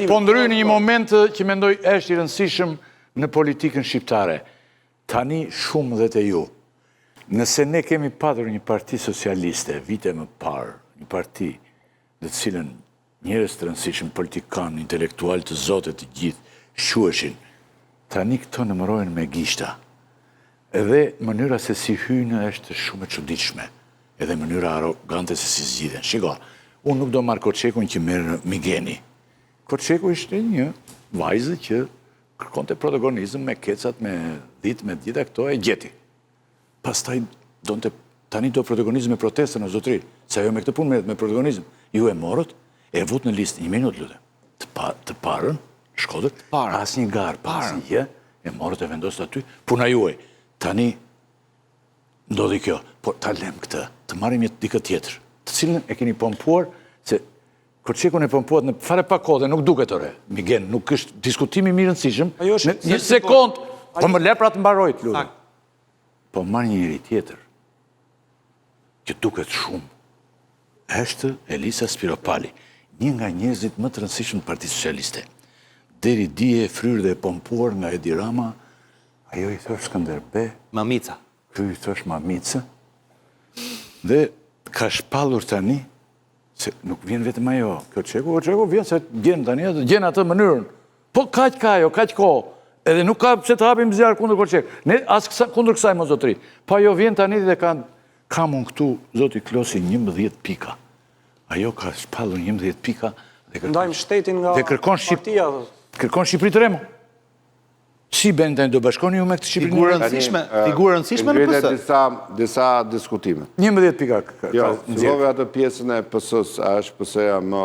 Po ndry në një moment që mendoj është i rëndësishëm në politikën shqiptare. Tani shumë dhe të ju. Nëse ne kemi patur një parti socialiste, vite më parë, një parti dhe të cilën njerëz të rëndësishëm, politikan, intelektual të zotet të gjithë, shueshin, tani këto nëmërojnë me gishta. Edhe mënyra se si hynë është shumë e çuditshme. Edhe mënyra arrogante se si zgjidhen. Shiko, unë nuk do marr Koçekun që merr Migeni. Koçeku ishte një vajzë që kërkonte protagonizëm me kecat, me ditë, me gjitha këto e gjeti. Pastaj tani do protagonizëm me protestën o zotëri, se ajo me këtë punë me protagonizëm. Ju e morët, e vut në listë, një minutë lutem. Të parën, Shkodër, asnjë garë, asnjë, e morët e vendosët aty, puna juaj. Tani ndodhi kjo, por ta lem këtë, të marrim një dikë tjetër, të cilën e keni pompuar, se Koçekun e pompuat në fare pa kohë, nuk duket ore, Migen, nuk është diskutimi mirë rëndësishëm, një sekond, po më le pra të mbaroj të lutem. Po marr një njeri tjetër, që duket shumë, është Elisa Spiropali, një nga njerëzit më të rëndësishëm të Partisë Socialiste. Deri dje fryrë dhe pompuar nga Edi Rama, ajo i thosh Skënderbe. Mamica. Ky i thosh Mamica. Dhe ka shpallur tani, se nuk vjen vetëm ajo, Koçeku vjen se gjen tani, gjen atë mënyrën. Po kaq ka ajo, kaq kohë. Edhe nuk ka pse të hapim zjarr kundër Koçek. Ne as kundër kësaj më zotëri. Po ajo vjen tani dhe kam unë këtu, zoti Klosi, 11 pika. Ajo ka shpallur 11 pika dhe ndajmë shtetin nga partia. Kërkon Shqipëri të remo. Si ben tani do bashkoni ju me këtë Shqipëri? Figurë rëndësishme në PS? Disa diskutime. 11 pika. Jo, fillove atë pjesën e PS-s, a është PS-ja më...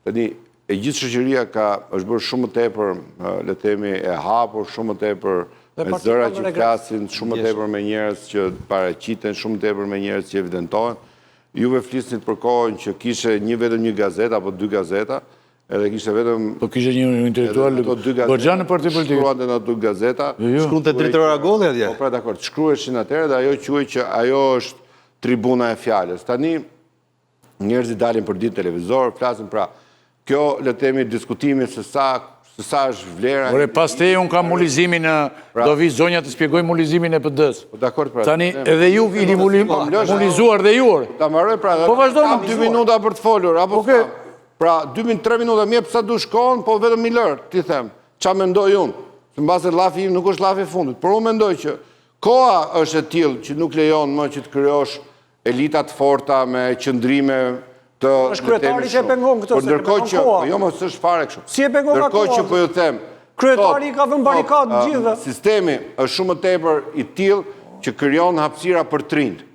Tani, e gjithë shoqëria është bërë shumë më tepër, le të themi, e hapur, shumë më tepër me zëra që flasin, shumë më tepër me njerëz që paraqiten, shumë më tepër me njerëz që evidentohen. Juve flisnit për kohën që kishe vetëm një gazetë apo 2 gazeta, edhe kishte vetëm... Po kishe një intelektual Borxha në parti politike. Shkruante në 2 gazeta. Shkruante drejtori Agolli atje. Po, pra dakord, shkruheshin atëherë dhe ajo quhej që ajo është tribuna e fjalës. Tani njerëzit dalin për ditë televizor, flasin pra kjo le të themi diskutimi se sa është vlera. Ore, pas te unë kam mulizimin do vi zonja të shpjegoj mulizimin e PD-s. Po dakord pra. Tani edhe ju vini mulizuar dhe ju. Ta mbaroj pra. Po vazhdo kam 2 minuta për të folur apo pra 2-3 minuta më jep sa dush kohën, po vetëm i lër, ti them. Ç'a mendoj unë? Se mbase llafi im nuk është llafi i fundit, por unë mendoj që koha është e tillë që nuk lejon më që të krijosh elita të forta me qëndrime të... është kryetari që e pengon këtë, se e pengon koha. Jo, më s'është fare kështu. Si e pengon nga koha? Ndërkohë që po ju them... Kryetari ka vënë barikadë gjithë. Sistemi është shumë më tepër i tillë që krijon hapësira për trind.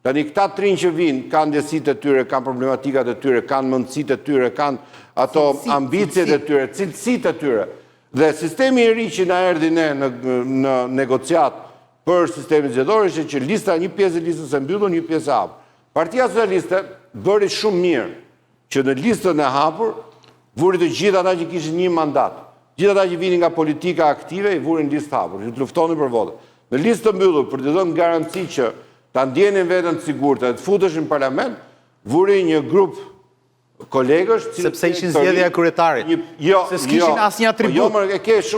Tani këta trinj që vinë, kanë ndjesitë e tyre, kanë problematikat e tyre, kanë mundësitë e tyre, kanë ato ambicjet e tyre, cilësitë e tyre. Dhe sistemi i ri që na erdhi ne në negociat për sistemin zgjedhor ishte që lista, një pjesë e listës e mbyllur, një pjesë e hapur. Partia Socialiste bëri shumë mirë që në listën e hapur vuri të gjithë ata që kishin një mandat. Gjithë ata që vinin nga politika aktive i vurin listë hapur, që të luftonin për votë. Në listë të mbyllur, për të dhënë garanci që ta ndjenin veten të sigurt dhe të futeshin në parlament, vuri një grup kolegësh... Sepse ishin zgjedhja e kryetarit. Se s'kishin asnjë atribut.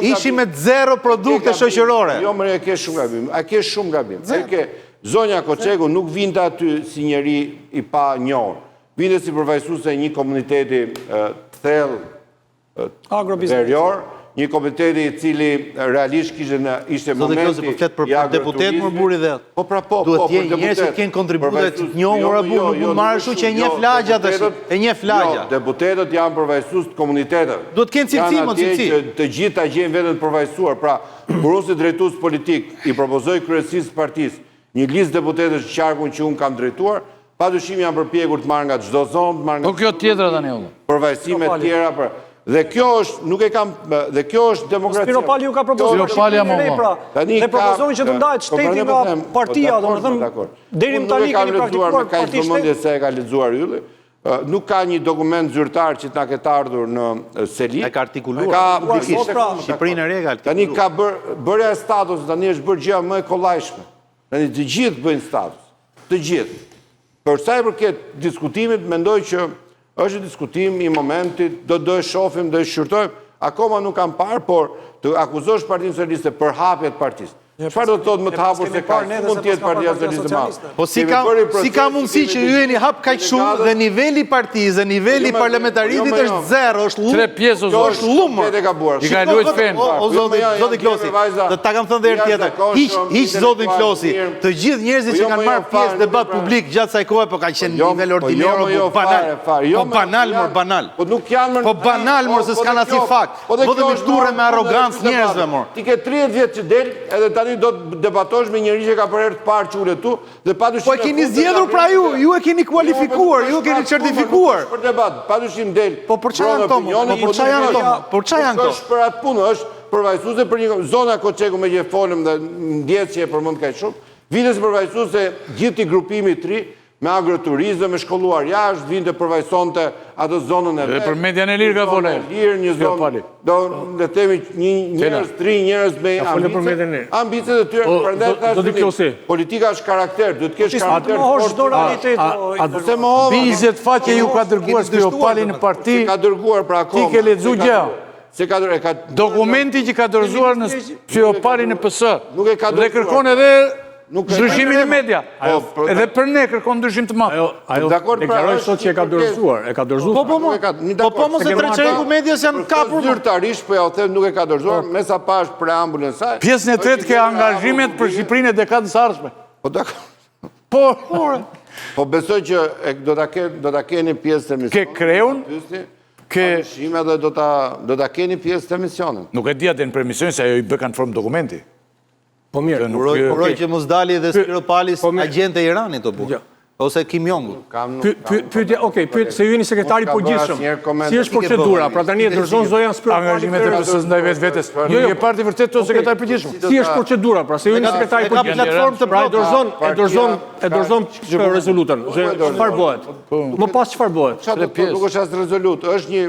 Ishin me 0 produkte shoqërore. Jo, më e ke shumë gabim. A ke shumë gabim. Zonja Koçeku nuk vinte aty si njeri i pa njohur. Vinte si përfaqësuese e një komuniteti thellë verior, një komiteti i cili realisht ishte momenti i deputet më buri dhe. Po pra po, duhet të njerëz që kanë kontribuar të njohur apo nuk marrë kështu që e njeh lagja tash, e njeh lagja. Jo, deputetët janë përfaqësues të komuniteteve. Duhet të kenë cilësi, mos cilësi. Të gjithë ta gjejnë veten të përfaqësuar. Pra, kur unë si drejtues politik i propozoj kryesisë së partisë një listë deputetësh qarkun që unë kam drejtuar, padyshim janë përpjekur të marrë nga çdo zonë, të marrë nga... Po kjo tjetra tani olla. Përfaqësime të tjera për... Dhe kjo është, nuk e kam, dhe kjo është demokracia. Spiropali ju ka propozuar dhe propozojnë që të ndahet shteti nga partia, domethënë deri më tani keni praktikuar parti shteti. Se e ka lexuar ylli, nuk ka një dokument zyrtar që na ketë ardhur në seli. E ka artikuluar Shqipërinë e re ka artikuluar. Tani ka bërja e statusit, tani është bërë gjëja më e kollajshme. Tani të gjithë bëjnë status, të gjithë. Për sa i përket diskutimit, mendoj që është diskutim i momentit, do e shofim, do e shqyrtojmë, akoma nuk kam parë, por të akuzosh Partinë Socialiste për hapjet partisë. Çfarë do të thotë më të hapur se kaq? Mund të jetë Partia Socialiste e Madhe. Po si ka mundësi që ju jeni hap kaq shumë dhe niveli i partisë, dhe niveli i parlamentarizmit është zero, është lumë. Tre pjesë o zot. Është lumë. I ka luajt fen. O zoti Klosi, do ta kam thënë edhe herë tjetër. Hiç zotin Klosi. Të gjithë njerëzit që kanë marrë pjesë debat publik gjatë kësaj kohe, po kanë qenë nivel ordinero, po banal. Po banal, mor banal. Po nuk janë Po banal, mor, se s'kan asnjë fakt. Vetëm i shturën me arrogancë njerëzve, mor. Ti ke 30 vjet që del, edhe tani do të debatosh me njëri që ka për herë të parë që ulet tu, dhe padyshim. Po e keni zgjedhur pra ju e keni kualifikuar, ju e keni certifikuar. Për debat, padyshim del. Po për çfarë janë këto? Po çfarë janë këto? Po çfarë janë këto? Është për atë punë, është përvajsuese për një zona Koçeku me që folëm dhe ndjes që e përmend kaq shumë. Vites përvajsuese gjithë grupimi i tri me agroturizëm, me shkolluar jashtë, vinte përvajsonte atë zonën e vet. Dhe për median e lirë ka folë. Një zonë, do të themi njerëz tri, njerëz me ambicet e tyre, prandaj thashë politika është karakter, duhet të kesh karakter. Atë më 20 faqe ju ka dërguar Spiropali në parti. Ka dërguar pra Ti ke lexuar gjë. Dokumenti që ka dorëzuar në Spiropali në PS. Dhe kërkon edhe ndryshimin e media. Edhe për ne kërkon ndryshim të madh. Ajo deklaroi sot që e ka dorëzuar, e ka dorëzuar. Po mos e treqegu medias janë kapur. Zyrtarisht, po ja u them nuk e ka dorëzuar, me sa pash preambulën e saj. Pjesën e tretë ke angazhimet për Shqipërinë e dekadës së ardhshme. Po dakor. Po, po besoj që do ta keni pjesë të emisionit. Ke kreun? Ke shime dhe do ta keni pjesë të emisionit. Nuk e di atë në për emisionin se ajo i bë kanë formë dokumenti. Po mirë, uroj që mos dali dhe Spiropalis agjent e Iranit o burr. Ose Kim Jong. Pyetje, se ju jeni sekretari i përgjithshëm. Si është procedura? Pra tani e dorëzon Zoja Spiropali. Angazhimet e PS-s ndaj vetes. Jo, je parti vërtet to sekretari i përgjithshëm. Si është procedura? Pra se ju jeni sekretari i përgjithshëm. Platformë të pra e dorëzon rezolutën. Çfarë bëhet? Më pas çfarë bëhet? Nuk është as rezolut, është një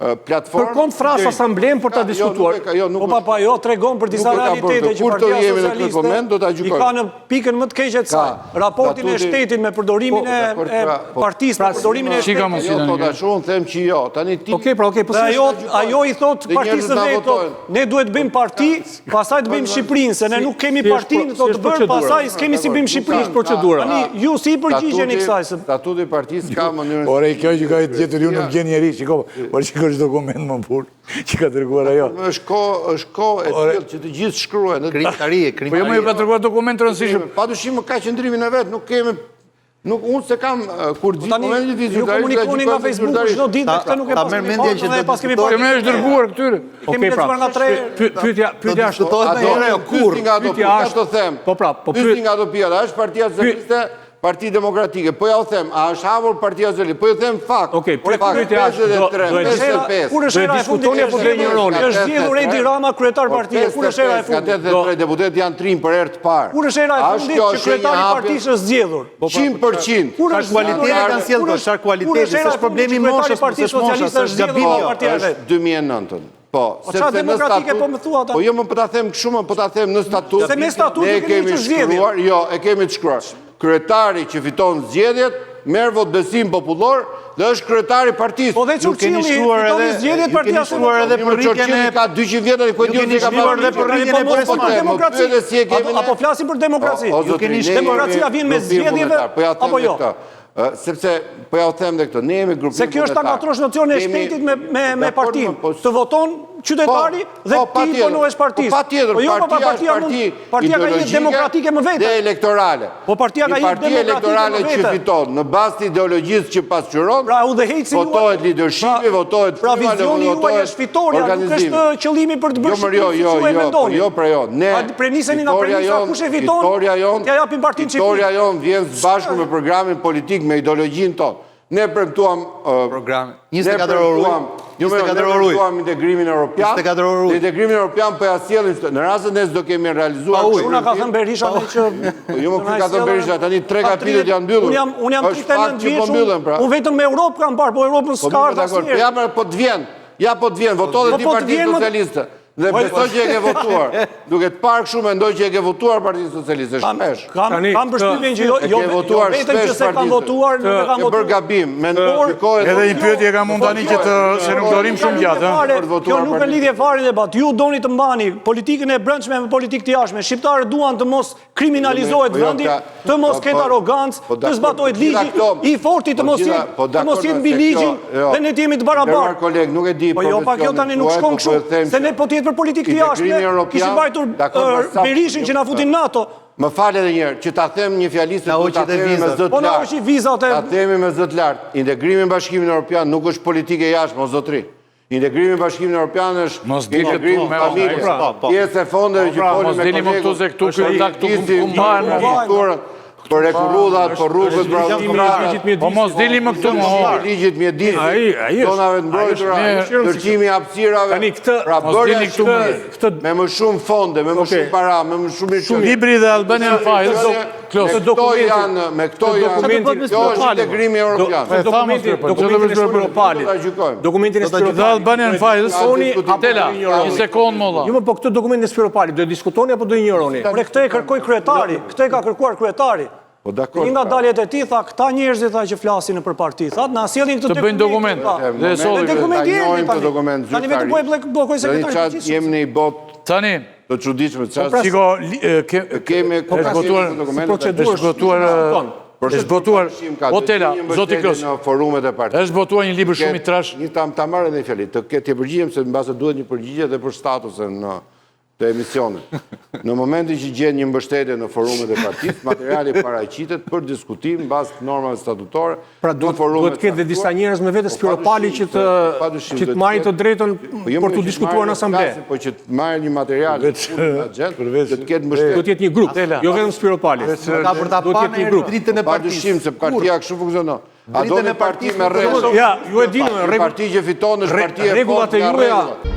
platformë. Kërkon frasë asamblen për ta diskutuar. Po papa, jo tregon për disa realitete që Partia Socialiste i ka në pikën më të keqe të saj. Raportin e shtetit me përdorimin e partisë, me përdorimin e shtetit. Jo, të shumë them që jo. Tani ti. Ajo i thot partisë së vet, ne duhet të bëjmë parti, pastaj të bëjmë Shqipërinë, se ne nuk kemi partinë, do të bërë, pastaj s'kemi si bëjmë Shqipërinë. Procedura. Tani ju si përgjigjeni kësaj? Statuti i partisë ka mënyrën. Ore, kjo që ka gjetur ju nuk gjen njerëj, shikoj. Është dokument më burr që ka dërguar ajo. Është kohë e tillë që të gjithë shkruajnë. Krimtarie. Po jo më ju ka dërguar dokument të rëndësishëm. Padyshim ka qëndrimin e vet, nuk kemi unë se kam kur di momentin e ju komunikoni nga Facebook çdo ditë, këtë nuk e pas. Ta merr mendjen që pas kemi parë. Më është dërguar këtyre. Kemi lexuar nga 3. Pyetja është kur pyetja është them. Po pra, po pyet nga ato pjata, është Partia Socialiste, Parti Demokratike, po ja u them, a është hapur Partia Socialiste, po ju them fakt. Okej, pyetja është 53, kur është era e fundit e Edi është zgjedhur Edi Rama kryetar partie, kur është era e fundit? 83 deputet janë trim për herë të parë. Kur është era e fundit që kryetari i partisë është zgjedhur? 100%. Kur është kualiteti kanë sjellë, çfarë kualiteti, është problemi i moshës, Partia Socialiste është zgjedhur partia e vet. 2009. Po, sepse në statut. Po jo më po ta them kështu, po ta them në statut. Se me statutin kemi shkruar, jo, e kemi të shkruar. Kryetari që fiton zgjedhjet merr vot besim popullor dhe është kryetari i partisë. Po dhe Çurçilli fiton zgjedhjet partia shkruar edhe për rritjen e ka 200 vjet dhe ku e di ka bërë edhe për rritjen e demokracisë. Apo flasim për demokraci. Demokracia vjen me zgjedhjeve apo jo? Sepse po ja u them dhe këtë, ne jemi grupi. Se kjo është ta ngatrosh nocionin e shtetit me partinë. Të voton qytetari dhe ti punohesh partisë. Po jo, partia ka një demokratike më vete. Dhe elektorale. Po partia ka një elektorale që fiton në bazë të ideologjisë që pasqyron. Pra udhëheqësi juaj. Votohet leadershipi, votohet pra visioni juaj është fitoria, nuk është qëllimi për të bërë Shqipërinë. Jo, pra jo. Ne preniseni nga premisa kush e fiton? T'ja japim partinë Shqipërisë. Historia jon vjen së bashku me programin politik, me ideologjinë tonë. Ne premtuam programin 24 orë. Jo me premtuam integrimin evropian. 24 orë. Integrimin evropian po ja sjellim në rastin ne s'do kemi realizuar. Unë ka thënë Berisha që jo më ka thënë Berisha, tani 3 kapitujt janë mbyllur. Unë jam 39 vjeç. Unë vetëm me Europë kam parë, po Europën s'ka ardhur asnjëherë. Ja po të vjen. Ja po të vjen, votohet ti Partia Socialiste. Dhe besoj që e ke votuar. Duke të parë kështu mendoj që e ke votuar Partinë Socialiste shpesh. Kam përshtypjen që jo vetëm që se kam votuar, nuk e kam votuar. Ke bërë gabim. Edhe një pyetje kam unë tani që se nuk dorim shumë gjatë. Kjo nuk e lidhje fare debat. Ju doni të mbani politikën e brendshme me politikë të jashtme. Shqiptarët duan të mos kriminalizohet vendi, të mos ketë arrogancë, të zbatohet ligji, i forti të mos jetë mbi ligjin dhe ne të jemi të barabartë. Po jo, pa kjo tani nuk shkon kështu, se ne po të jetë për politikë të jashtme, kishim mbajtur Berishin që na futin NATO. Më falë edhe njërë, që ta them një fjalisë të ta themi me zët lartë. Ta themi me zët lartë. Integrimi në Bashkimin Evropian nuk është politike jashtme, o zotri. Integrimi në Bashkimin Evropian është integrimi në familje. Pjesë e fondeve që poli me kolegë, për rekurudhat, për rrugët, për autostradat. Po mos dili më këtu më horë. Ligjit mjedisit, zonave të mbrojtura, ndërqimi hapësirave, pra bërja shkëtë me më shumë fonde, me më shumë para, me më shumë mirë. Libri dhe Albanian Files, me këto janë, kjo është integrimi europian. Dokumentin e Spiropalit. Dhe Albanian Files, Tela, një sekundë më dha. Jo, po këtë dokumentin e Spiropalit, do e diskutoni apo do e injoroni? Pre këtë e kërkoj kryetari, këtë e ka kërkuar kryetari. Një nga daljet e ti, tha, këta njerëzit tha që flasin në për parti, tha, na sjellin këtë të bëjnë dokument. Dhe dokument jemi tani. Tani vetë blokoj sekretari. Jemi në i botë tani të çuditshme. Shiko, kemi është votuar Otela, zoti Klos. Në forumet e partisë. Është votuar një libër shumë i trash. Ta marrë edhe një fjali, të përgjigjem se mbase duhet një përgjigje dhe për statusin të emisionit. Në momentin që gjen një mbështetje në forumet e partisë, materiali paraqitet për diskutim mbas normave statutore. Pra duhet të ketë dhe disa njerëz me vetë Spiropali që të marrin të drejtën për të diskutuar në asamble. Po që të marrin një material të ketë mbështetje. Do të jetë një grup, jo vetëm Spiropali. Ka për ta parë dritën e partisë. Se partia kështu funksionon. A do një parti me rregull? Ja, ju e dini, parti që fiton është partia e fortë. Rregullat e juaja